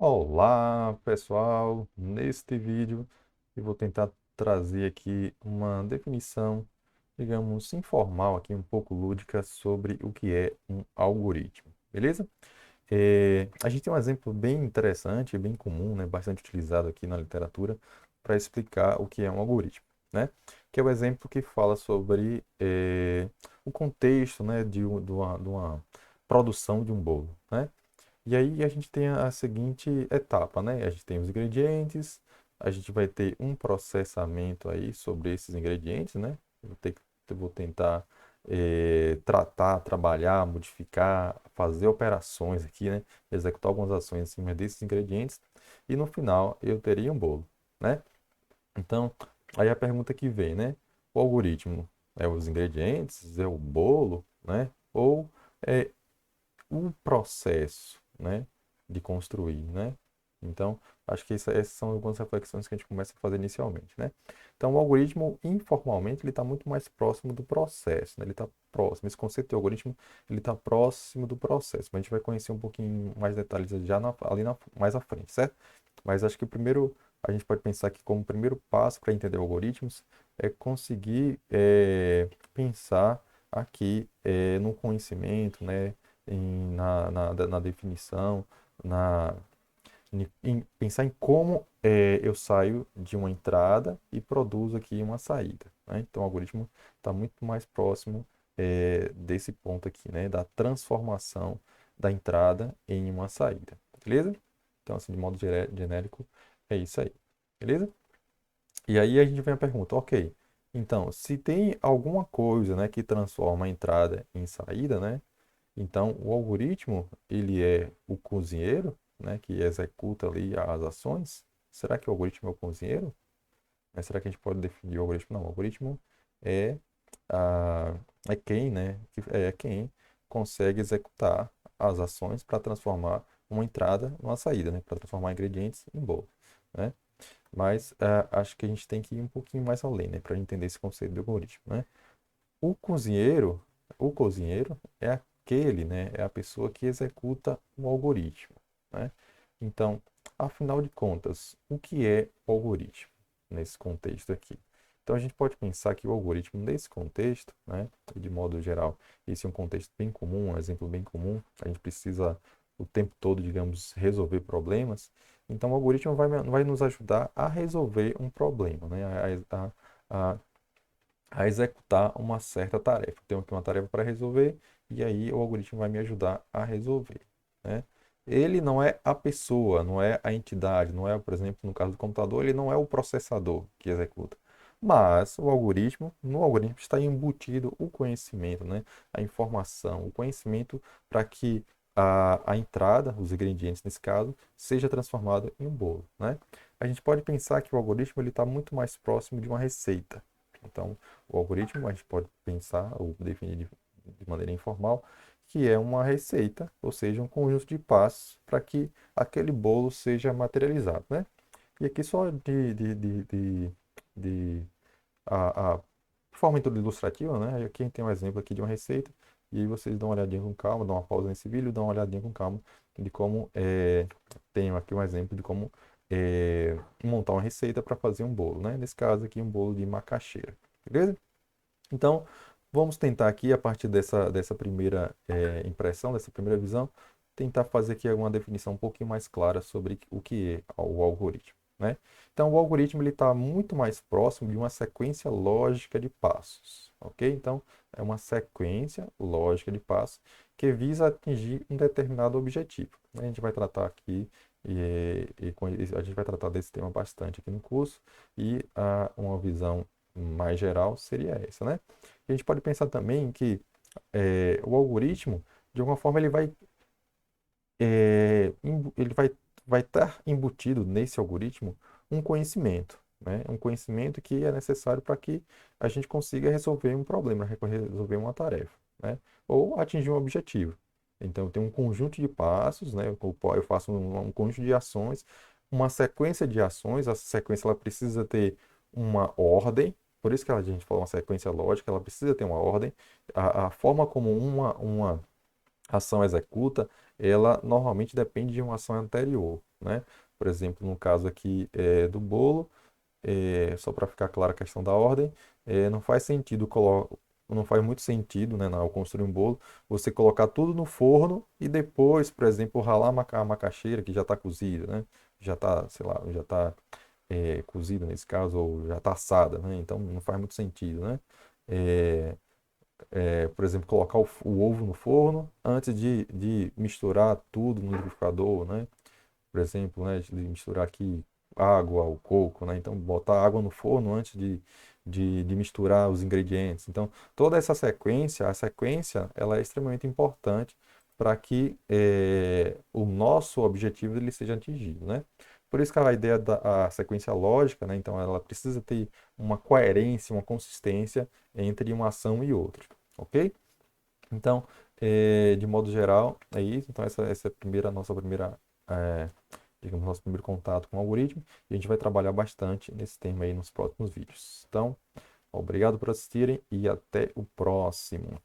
Olá, pessoal! Neste vídeo eu vou tentar trazer aqui uma definição, digamos, informal, aqui um pouco lúdica sobre o que é um algoritmo, beleza? A gente tem um exemplo bem interessante, bem comum, né, bastante utilizado aqui na literatura para explicar o que é um algoritmo, né? Que é o exemplo que fala sobre o contexto, né, de uma produção de um bolo, né? E aí a gente tem a seguinte etapa, né? A gente tem os ingredientes, a gente vai ter um processamento aí sobre esses ingredientes, né? Eu vou tentar tratar, trabalhar, modificar, fazer operações aqui, né? Executar algumas ações em cima desses ingredientes e no final eu teria um bolo, né? Então, aí a pergunta que vem, né? O algoritmo é os ingredientes, é o bolo, né? Ou é o processo, né, de construir, né? Então, acho que essas são algumas reflexões que a gente começa a fazer inicialmente, né? Então, o algoritmo, informalmente, ele está muito mais próximo do processo, né? Ele está próximo. Esse conceito de algoritmo, ele está próximo do processo. Mas a gente vai conhecer um pouquinho mais detalhes já mais à frente, certo? Mas acho que o primeiro, a gente pode pensar que como primeiro passo para entender algoritmos é conseguir pensar aqui no conhecimento, né? Na definição, na, em pensar em como eu saio de uma entrada e produzo aqui uma saída, né? Então, o algoritmo está muito mais próximo desse ponto aqui, né? Da transformação da entrada em uma saída, beleza? Então, assim, de modo genérico, é isso aí, beleza? E aí a gente vem a pergunta, ok, então, se tem alguma coisa, né, que transforma a entrada em saída, né? Então, o algoritmo, ele é o cozinheiro, né, que executa ali as ações. Será que o algoritmo é o cozinheiro? Mas será que a gente pode definir o algoritmo? Não, o algoritmo é, a, é quem, né, é quem consegue executar as ações para transformar uma entrada numa saída, né, para transformar ingredientes em bolo, né? Mas acho que a gente tem que ir um pouquinho mais além, né, para entender esse conceito do algoritmo, né? O cozinheiro, o cozinheiro é aquele, né, é a pessoa que executa o algoritmo, né? Então, afinal de contas, o que é o algoritmo nesse contexto aqui? Então, a gente pode pensar que o algoritmo nesse contexto, né, de modo geral, esse é um contexto bem comum, um exemplo bem comum, a gente precisa o tempo todo, digamos, resolver problemas. Então, o algoritmo vai nos ajudar a resolver um problema, né, a a executar uma certa tarefa. Tenho aqui uma tarefa para resolver e aí o algoritmo vai me ajudar a resolver, né? Ele não é a pessoa, não é a entidade, não é, por exemplo, no caso do computador, ele não é o processador que executa. Mas no algoritmo está embutido o conhecimento, né? A informação, o conhecimento para que a entrada, os ingredientes nesse caso, seja transformado em um bolo, né? A gente pode pensar que o algoritmo ele está muito mais próximo de uma receita. Então, o algoritmo a gente pode pensar ou definir de maneira informal que é uma receita, ou seja, um conjunto de passos para que aquele bolo seja materializado, né? E aqui só de a forma toda ilustrativa, né? Aqui a gente tem um exemplo aqui de uma receita e aí vocês dão uma olhadinha com calma, dão uma pausa nesse vídeo, dão uma olhadinha com calma de como tenho aqui um exemplo de como montar uma receita para fazer um bolo, né? Nesse caso aqui um bolo de macaxeira, beleza? Então, vamos tentar aqui, a partir dessa primeira impressão, dessa primeira visão, tentar fazer aqui alguma definição um pouquinho mais clara sobre o que é o algoritmo, né? Então, o algoritmo ele está muito mais próximo de uma sequência lógica de passos, ok? Então, é uma sequência lógica de passos que visa atingir um determinado objetivo, né? A gente vai tratar aqui a gente vai tratar desse tema bastante aqui no curso e uma visão mais geral seria essa, né? A gente pode pensar também que o algoritmo, de alguma forma, vai estar embutido nesse algoritmo um conhecimento, né? Um conhecimento que é necessário para que a gente consiga resolver um problema, resolver uma tarefa, né? Ou atingir um objetivo. Então, tem um conjunto de passos, né? Eu faço um conjunto de ações, uma sequência de ações. Essa sequência ela precisa ter uma ordem, por isso que a gente fala uma sequência lógica, ela precisa ter uma ordem. A forma como ação executa, ela normalmente depende de uma ação anterior, né? Por exemplo, no caso aqui do bolo, só para ficar clara a questão da ordem, não faz sentido não faz muito sentido, né, ao construir um bolo, você colocar tudo no forno e depois, por exemplo, ralar a macaxeira que já está cozida, né? Já está, sei lá, já está cozida nesse caso, ou já está assada, né? Então não faz muito sentido, né? É, por exemplo, colocar o ovo no forno antes de misturar tudo no liquidificador, né? Por exemplo, né, de misturar aqui água, o coco, né? Então, botar água no forno antes de misturar os ingredientes. Então, toda essa sequência, a sequência, ela é extremamente importante para que o nosso objetivo ele seja atingido, né? Por isso que a ideia da a sequência lógica, né? Então, ela precisa ter uma coerência, uma consistência entre uma ação e outra, ok? Então, de modo geral, é isso. Então, essa é a nossa primeira, eh, digamos, nosso primeiro contato com o algoritmo. E a gente vai trabalhar bastante nesse tema aí nos próximos vídeos. Então, obrigado por assistirem e até o próximo.